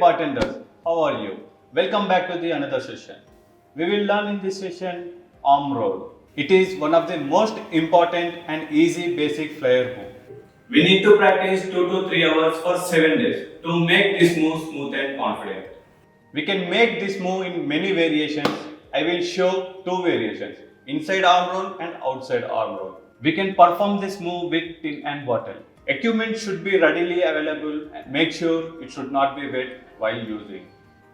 bartenders, how are you? Welcome back to the another session. We will learn in this session arm roll. It is one of the most important and easy basic flair move. We need to practice 2 to 3 hours for 7 days to make this move smooth and confident. We can make this move in many variations. I will show 2 variations, inside arm roll and outside arm roll. We can perform this move with tin and bottle. Equipment should be readily available and make sure it should not be wet while using.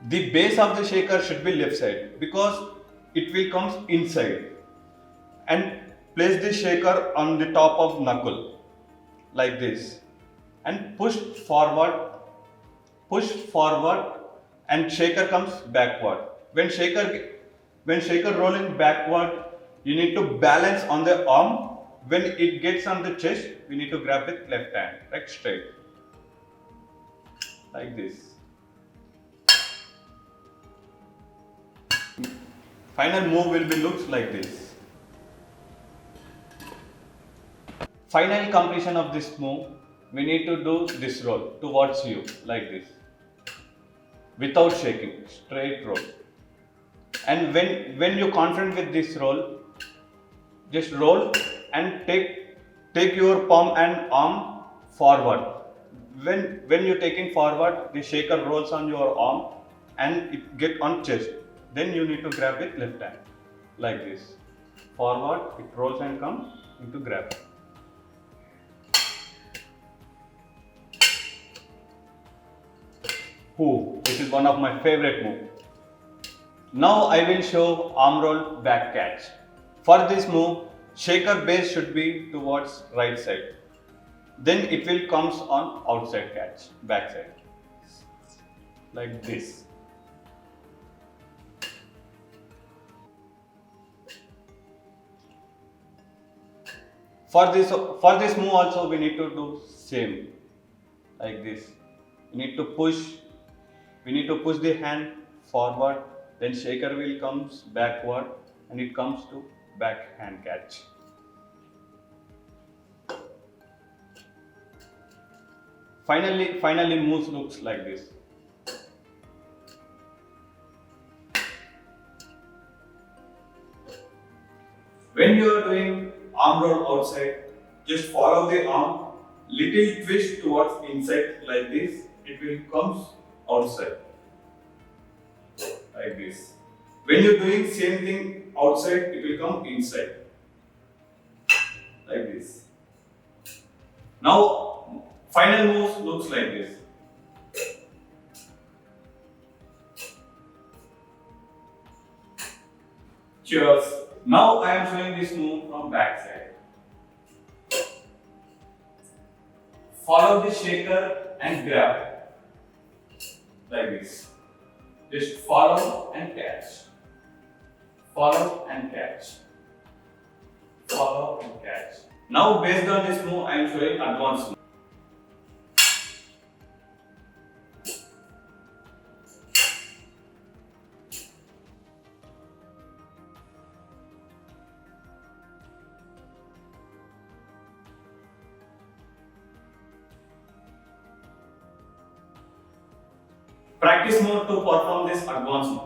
The base of the shaker should be left side because it will come inside. And place the shaker on the top of knuckle like this and push forward and shaker comes backward. When shaker rolling backward, you need to balance on the arm. When it gets on the chest, we need to grab with left hand, like straight, like this. Final move will be looks like this. Final completion of this move, we need to do this roll towards you, like this, without shaking, straight roll. And when you're confident with this roll, just roll and take your palm and arm forward. When you're taking forward, the shaker rolls on your arm and it get on chest. Then you need to grab with left hand, like this. Forward, it rolls and comes into grab. This is one of my favorite moves. Now I will show arm roll back catch. For this move, shaker base should be towards right side. Then it will comes on outside catch, back side, like this. For this move also we need to do same, like this. We need to push the hand forward. Then shaker will comes backward and it comes to back hand catch. Finally moves looks like this. When you are doing arm roll outside, just follow the arm, little twist towards inside like this. It will comes outside, like this. When you're doing same thing outside, it will come inside, like this. Now, final move looks like this. Cheers. Now I am showing this move from back side. Follow the shaker and grab, like this. Just follow and catch. Follow and catch. Follow and catch. Now based on this move, I am showing advanced move. Practice mode to perform this advanced move.